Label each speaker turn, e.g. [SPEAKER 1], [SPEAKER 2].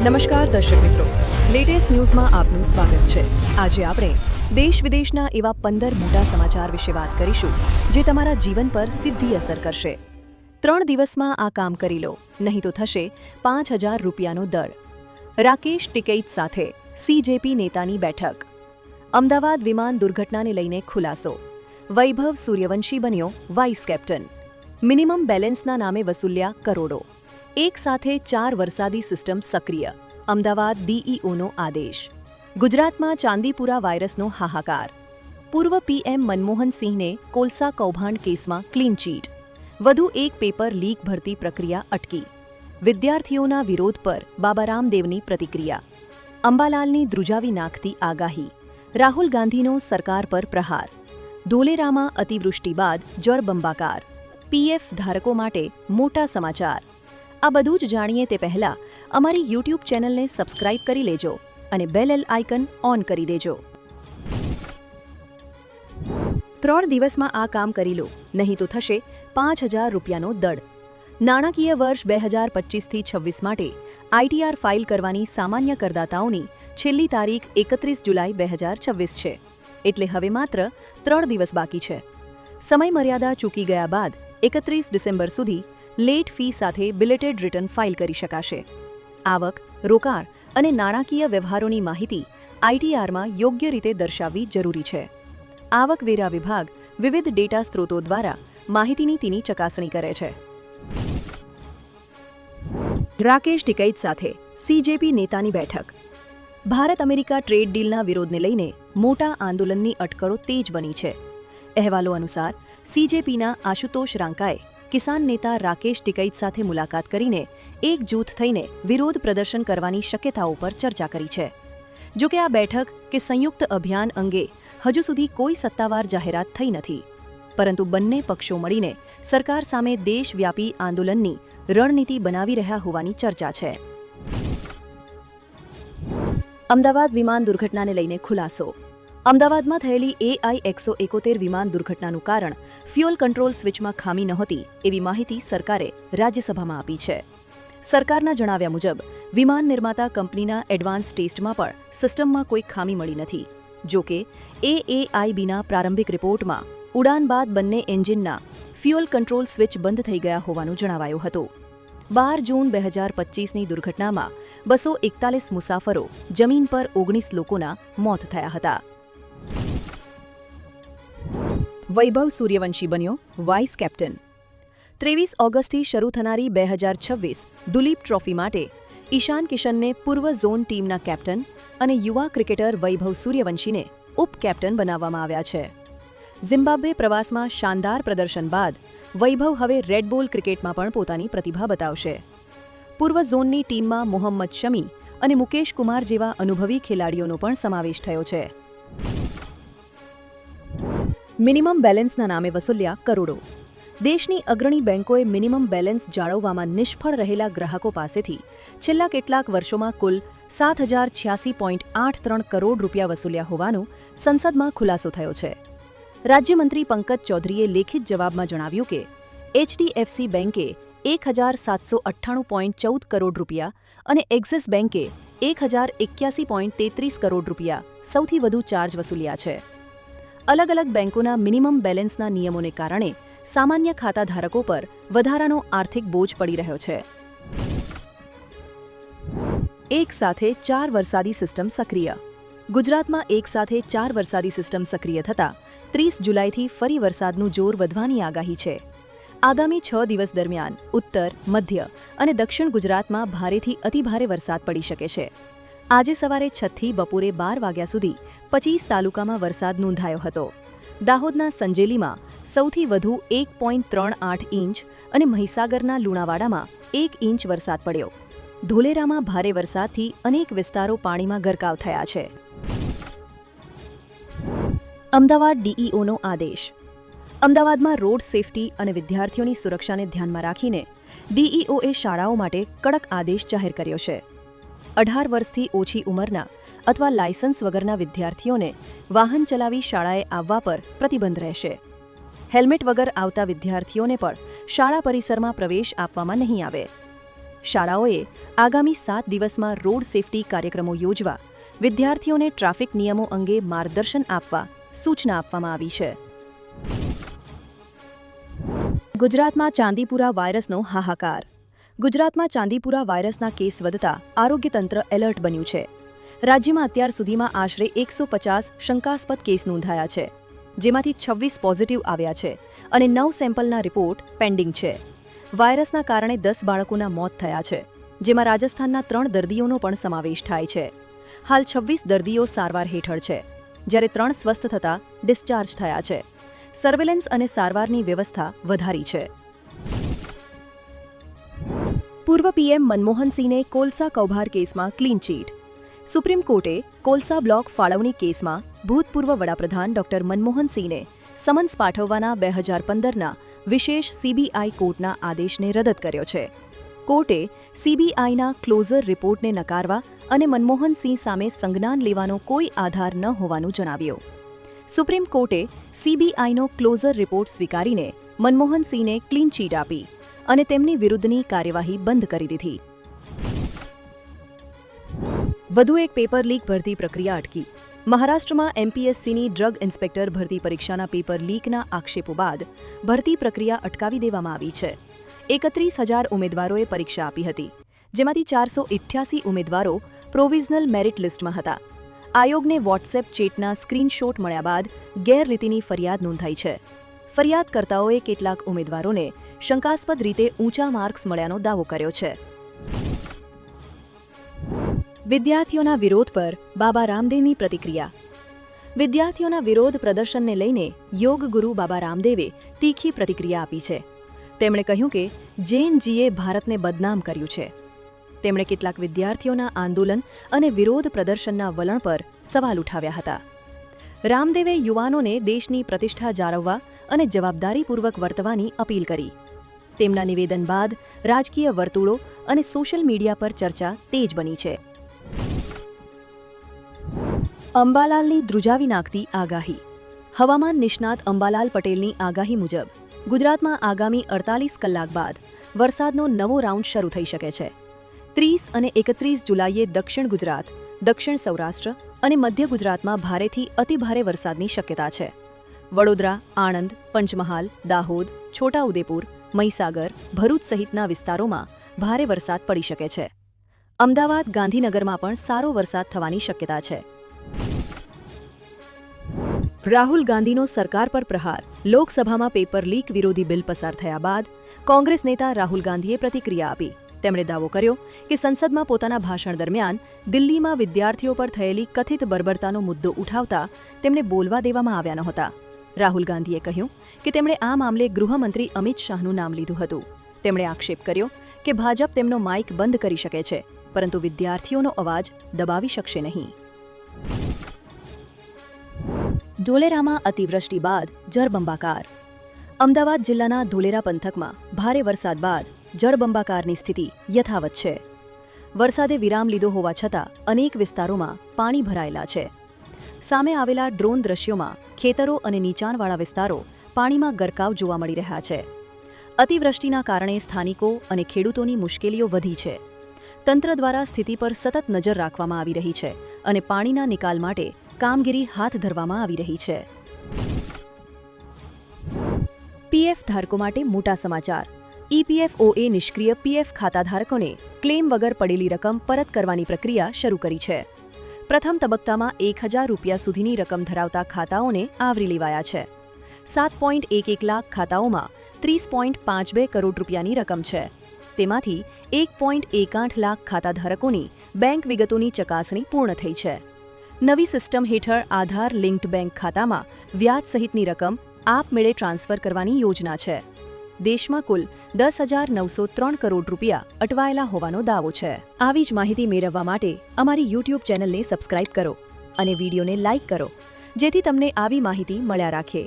[SPEAKER 1] નમસ્કાર દર્શક મિત્રો, લેટેસ્ટ ન્યૂઝમાં આપનું સ્વાગત છે। આજે આપણે દેશ વિદેશના એવા 15 મોટા સમાચાર વિશે વાત કરીશું જે તમારા જીવન પર સીધી અસર કરશે। 3 દિવસમાં આ કામ કરી લો, નહીં તો થશે 5000 રૂપિયાનો દંડ। રાકેશ ટિકૈત સાથે સીજેપી નેતાની બેઠક। અમદાવાદ વિમાન દુર્ઘટનાને લઈને ખુલાસો। વૈભવ સૂર્યવંશી બન્યો વાઇસ કેપ્ટન। મિનિમમ બેલેન્સના નામે વસૂલ્યા કરોડો। એક સાથે 4 વરસાદી સિસ્ટમ સક્રિય। અમદાવાદ ડીઈઓનો આદેશ। ગુજરાતમાં ચાંદીપુરા વાયરસનો હાહાકાર। પૂર્વ પીએમ મનમોહન સિંહને કોલસા કૌભાંડ કેસમાં ક્લીન ચીટ। વધુ એક પેપર લીક ભરતી પ્રક્રિયા અટકી। વિદ્યાર્થીઓના વિરોધ પર બાબા રામદેવની પ્રતિક્રિયા। અંબાલાલની ધ્રુજાવી નાખતી આગાહી। રાહુલ ગાંધીનો સરકાર પર પ્રહાર। ધોલેરામાં અતિવૃષ્ટિ બાદ જળબંબાકાર। પીએફ ધારકો માટે મોટા સમાચાર। આ બધું જ જાણીએ તે પહેલા અમારી યુટ્યુબ ચેનલને સબસ્ક્રાઇબ કરી લેજો અને બેલ આઇકન ઓન કરી દેજો। 3 દિવસમાં આ કામ કરી લો, નહીં તો થશે 5000 રૂપિયાનો દંડ। નાણાકીય વર્ષ 2025થી 26 માટે આઈટીઆર ફાઇલ કરવાની સામાન્ય કરદાતાઓની છેલ્લી તારીખ 31 જુલાઈ 2026 છે, એટલે હવે માત્ર 3 દિવસ બાકી છે। સમયમર્યાદા ચૂકી ગયા બાદ 31 ડિસેમ્બર સુધી લેટ ફી સાથે બિલેટેડ રિટર્ન ફાઇલ કરી શકાશે। આવક, રોકાણ અને નાણાકીય વ્યવહારોની માહિતી આઈટીઆરમાં યોગ્ય રીતે દર્શાવવી જરૂરી છે। આવકવેરા વિભાગ વિવિધ ડેટા સ્ત્રોતો દ્વારા માહિતીની તેની ચકાસણી કરે છે। રાકેશ ટિકૈત સાથે સીજેપી નેતાની બેઠક। ભારત અમેરિકા ટ્રેડ ડીલના વિરોધને લઈને મોટા આંદોલનની અટકળો તેજ બની છે। અહેવાલો અનુસાર સીજેપીના આશુતોષ રાંકાએ કિસાન નેતા રાકેશ ટિકૈત સાથે મુલાકાત કરીને એક જૂથ થઈને વિરોધ પ્રદર્શન કરવાની શક્યતાઓ પર ચર્ચા કરી છે। જોકે આ બેઠક કે સંયુક્ત અભિયાન અંગે હજુ સુધી કોઈ સત્તાવાર જાહેરાત થઈ નથી, પરંતુ બંને પક્ષો મળીને સરકાર સામે દેશવ્યાપી આંદોલનની રણનીતિ બનાવી રહ્યા હોવાની ચર્ચા છે। અમદાવાદ વિમાન દુર્ઘટનાને લઈને ખુલાસો। અમદાવાદમાં થયેલી AI-171 વિમાન દુર્ઘટનાનું કારણ ફ્યુઅલ કંટ્રોલ સ્વિચમાં ખામી નહોતી એવી માહિતી સરકારે રાજ્યસભામાં આપી છે। સરકારના જણાવ્યા મુજબ વિમાન નિર્માતા કંપનીના એડવાન્સ ટેસ્ટમાં પણ સિસ્ટમમાં કોઈ ખામી મળી નથી। જોકે AAIBના પ્રારંભિક રિપોર્ટમાં ઉડાન બાદ બંને એન્જિનના ફ્યુઅલ કંટ્રોલ સ્વિચ બંધ થઈ ગયા હોવાનું જણાવાયું હતું। 12 જૂન 2025ની દુર્ઘટનામાં 241 મુસાફરો જમીન પર 19 લોકોના મોત થયા હતા। વૈભવ સૂર્યવંશી બન્યો વાઇસ કેપ્ટન। 23 ઓગસ્ટથી શરૂ થનારી 2026 દુલીપ ટ્રોફી માટે ઈશાન કિશનને પૂર્વ ઝોન ટીમના કેપ્ટન અને યુવા ક્રિકેટર વૈભવ સૂર્યવંશીને ઉપ કેપ્ટન બનાવવામાં આવ્યા છે। ઝિમ્બાબ્વે પ્રવાસમાં શાનદાર પ્રદર્શન બાદ વૈભવ હવે રેડ બોલ ક્રિકેટમાં પણ પોતાની પ્રતિભા બતાવશે। પૂર્વ ઝોનની ટીમમાં મોહમ્મદ શમી અને મુકેશ કુમાર જેવા અનુભવી ખેલાડીઓનો પણ સમાવેશ થયો છે। મિનિમમ બેલેન્સના નામે વસૂલ્યા કરોડો। દેશની અગ્રણી બેંકોએ મિનિમમ બેલેન્સ જાળવવામાં નિષ્ફળ રહેલા ગ્રાહકો પાસેથી છેલ્લા કેટલાક વર્ષોમાં કુલ 7086.83 કરોડ રૂપિયા વસૂલ્યા હોવાનું સંસદમાં ખુલાસો થયો છે। રાજ્યમંત્રી પંકજ ચૌધરીએ લેખિત જવાબમાં જણાવ્યું કે HDFC બેંકે 1798.14 કરોડ રૂપિયા અને એક્સિસ બેંકે 1081.33 કરોડ રૂપિયા સૌથી વધુ ચાર્જ વસૂલ્યા છે। અલગ અલગ બેંકોના મિનિમમ બેલેન્સના નિયમોને કારણે સામાન્ય ખાતા ધારકો પર વધારાનો આર્થિક બોજ પડી રહ્યો છે। એક સાથે 4 વરસાદી સિસ્ટમ સક્રિય। ગુજરાતમાં એક સાથે 4 વરસાદી સિસ્ટમ સક્રિય થતાં 30 જુલાઈથી ફરી વરસાદનું જોર વધવાની આગાહી છે। આગામી 6 દિવસ દરમિયાન ઉત્તર, મધ્ય અને દક્ષિણ ગુજરાતમાં ભારેથી અતિભારે વરસાદ પડી શકે છે। આજે સવારે 6 થી બપોરે 12 વાગ્યા સુધી 25 તાલુકામાં વરસાદ નોંધાયો હતો। દાહોદના સંજેલીમાં સૌથી વધુ 1.38 ઇંચ અને મહીસાગરના લુણાવાડામાં 1 ઇંચ વરસાદ પડ્યો। ધોલેરામાં ભારે વરસાદથી અનેક વિસ્તારો પાણીમાં ગરકાવ થયા છે। અમદાવાદ ડીઈઓનો આદેશ। અમદાવાદમાં રોડ સેફટી અને વિદ્યાર્થીઓની સુરક્ષાને ધ્યાનમાં રાખીને ડીઈઓએ શાળાઓ માટે કડક આદેશ જાહેર કર્યો છે। 18 વર્ષથી ઓછી ઉંમરના અથવા લાયસન્સ વગરના વિદ્યાર્થીઓને વાહન ચલાવી શાળાએ આવવા પર પ્રતિબંધ રહેશે। હેલ્મેટ વગર આવતા વિદ્યાર્થીઓને પણ શાળા પરિસરમાં પ્રવેશ આપવામાં નહીં આવે। શાળાઓએ આગામી 7 દિવસમાં રોડ સેફટી કાર્યક્રમો યોજવા, વિદ્યાર્થીઓને ટ્રાફિક નિયમો અંગે માર્ગદર્શન આપવા સૂચના આપવામાં આવી છે. ગુજરાતમાં ચાંદીપુરા વાયરસનો હાહાકાર. ગુજરાતમાં ચાંદીપુરા વાયરસના કેસ વધતા આરોગ્ય તંત્ર એલર્ટ બન્યું છે. રાજ્યમાં અત્યાર સુધીમાં આશરે 150 શંકાસ્પદ કેસ નોંધાયા છે, જેમાંથી 26 પોઝિટિવ આવ્યા છે અને 9 સેમ્પલના રિપોર્ટ પેન્ડિંગ છે. વાયરસના કારણે 10 બાળકોના મોત થયા છે, જેમાં રાજસ્થાનના 3 દર્દીઓનો પણ સમાવેશ થાય છે. હાલ 26 દર્દીઓ સારવાર હેઠળ છે, જ્યારે 3 સ્વસ્થ થતા ડિસ્ચાર્જ થયા છે. સર્વેલન્સ અને સારવારની વ્યવસ્થા વધારી છે. પૂર્વ પીએમ મનમોહનસિંહને કોલસા કૌભાર કેસમાં ક્લીન ચીટ. સુપ્રીમ કોર્ટે કોલસા બ્લોક ફાળવણી કેસમાં ભૂતપૂર્વ વડાપ્રધાન ડોક્ટર મનમોહનસિંહને સમન્સ પાઠવવાના 2015ના વિશેષ સીબીઆઈ કોર્ટના આદેશને રદ કર્યો છે. કોર્ટે સીબીઆઈના ક્લોઝર રિપોર્ટને નકારવા અને મનમોહનસિંહ સામે સંજ્ઞાન લેવાનો કોઈ આધાર ન હોવાનું જણાવ્યું. સુપ્રીમ કોર્ટે સીબીઆઈનો ક્લોઝર રિપોર્ટ સ્વીકારીને મનમોહનસિંહને ક્લીન ચીટ આપી અને તેમની વિરુદ્ધની કાર્યવાહી બંધ કરી દીધી. વધુ એક પેપર લીક ભરતી પ્રક્રિયા અટકી. મહારાષ્ટ્રમાં એમપીએસસીની ડ્રગ ઇન્સ્પેક્ટર ભરતી પરીક્ષાના પેપર લીકના આક્ષેપો બાદ ભરતી પ્રક્રિયા અટકાવી દેવામાં આવી છે. 31,000 ઉમેદવારોએ પરીક્ષા આપી હતી, જેમાંથી 488 ઉમેદવારો પ્રોવિઝનલ મેરિટ લિસ્ટમાં હતા. આયોગને વોટ્સએપ ચેટના સ્ક્રીનશોટ મળ્યા બાદ ગેરરીતિની ફરિયાદ નોંધાઈ છે. ફરિયાદકર્તાઓએ કેટલાક ઉમેદવારોને શંકાસ્પદ રીતે ઊંચા માર્ક્સ મળ્યાનો દાવો કર્યો છે. વિદ્યાર્થીઓના વિરોધ પર બાબા રામદેવની પ્રતિક્રિયા. વિદ્યાર્થીઓના વિરોધ પ્રદર્શનને લઈને યોગ ગુરુ બાબા રામદેવે તીખી પ્રતિક્રિયા આપી છે. તેમણે કહ્યું કે જૈનજીએ ભારતને બદનામ કર્યું છે. તેમણે કેટલાક વિદ્યાર્થીઓના આંદોલન અને વિરોધ પ્રદર્શનના વલણ પર સવાલ ઉઠાવ્યા હતા. રામદેવે યુવાનોને દેશની પ્રતિષ્ઠા જાળવવા અને જવાબદારીપૂર્વક વર્તવાની અપીલ કરી. તેમના નિવેદન બાદ રાજકીય વર્તુળો અને સોશિયલ મીડિયા પર ચર્ચા તેજ બની છે. અંબાલાલની ધ્રુજાવી નાખતી આગાહી. હવામાન નિષ્ણાત અંબાલાલ પટેલની આગાહી મુજબ ગુજરાતમાં આગામી 48 કલાક બાદ વરસાદનો નવો રાઉન્ડ શરૂ થઈ શકે છે. 30 અને 31 જુલાઈએ દક્ષિણ ગુજરાત, દક્ષિણ સૌરાષ્ટ્ર અને મધ્ય ગુજરાતમાં ભારેથી અતિભારે વરસાદની શક્યતા છે. વડોદરા, આણંદ, પંચમહાલ, દાહોદ, છોટાઉદેપુર, મહીસાગર, ભરૂચ સહિતના વિસ્તારોમાં ભારે વરસાદ પડી શકે છે. અમદાવાદ, ગાંધીનગરમાં પણ સારો વરસાદ થવાની શક્યતા છે. રાહુલ ગાંધીનો સરકાર પર પ્રહાર. લોકસભામાં પેપર લીક વિરોધી બિલ પસાર થયા બાદ કોંગ્રેસ નેતા રાહુલ ગાંધીએ પ્રતિક્રિયા આપી. તેમણે દાવો કર્યો કે સંસદમાં પોતાના ભાષણ દરમિયાન દિલ્હીમાં વિદ્યાર્થીઓ પર થયેલી કથિત બર્બરતાનો મુદ્દો ઉઠાવતા તેમને બોલવા દેવામાં આવ્યા નહોતા. રાહુલ ગાંધીએ કહ્યું કે તેમણે આ મામલે ગૃહમંત્રી અમિત શાહનું નામ લીધું હતું. તેમણે આક્ષેપ કર્યો કે ભાજપ તેમનો માઇક બંધ કરી શકે છે, પરંતુ વિદ્યાર્થીઓનો અવાજ દબાવી શકશે નહીં. ધોલેરામાં અતિવૃષ્ટિ બાદ જળબંબાકાર. અમદાવાદ જિલ્લાના ધોલેરા પંથકમાં ભારે વરસાદ બાદ જળબંબાકારની સ્થિતિ યથાવત છે. વરસાદે વિરામ લીધો હોવા છતાં અનેક વિસ્તારોમાં પાણી ભરાયેલા છે. સામે આવેલા ડ્રોન દ્રશ્યોમાં ખેતરો અને નીચાણવાળા વિસ્તારો પાણીમાં ગરકાવ જોવા મળી રહ્યા છે. અતિવૃષ્ટિના કારણે સ્થાનિકો અને ખેડૂતોની મુશ્કેલીઓ વધી છે. તંત્ર દ્વારા સ્થિતિ પર સતત નજર રાખવામાં આવી રહી છે અને પાણીના નિકાલ માટે કામગીરી હાથ ધરવામાં આવી રહી છે. પીએફ ધારકો માટે મોટા સમાચાર. ઈપીએફઓએ નિષ્ક્રિય પીએફ ખાતાધારકોને ક્લેમ વગર પડેલી રકમ પરત કરવાની પ્રક્રિયા શરૂ કરી છે. પ્રથમ તબક્કામાં 1,000 રૂપિયા સુધીની રકમ ધરાવતા ખાતાઓને આવરી લેવાયા છે. 7.11 લાખ ખાતાઓમાં 30.52 કરોડ રૂપિયાની રકમ છે. તેમાંથી 1.18 લાખ ખાતાધારકોની બેંક વિગતોની ચકાસણી પૂર્ણ થઈ છે. નવી સિસ્ટમ હેઠળ આધાર લિંક્ડ બેંક ખાતામાં વ્યાજ સહિતની રકમ આપમેળે ટ્રાન્સફર કરવાની યોજના છે. દેશમાં કુલ 10,903 કરોડ રૂપિયા અટવાયેલા હોવાનો દાવો છે. આવી જ માહિતી મેળવવા માટે અમારી યુટ્યુબ ચેનલને સબસ્ક્રાઇબ કરો અને વિડીયોને લાઇક કરો, જેથી તમને આવી માહિતી મળ્યા રાખે.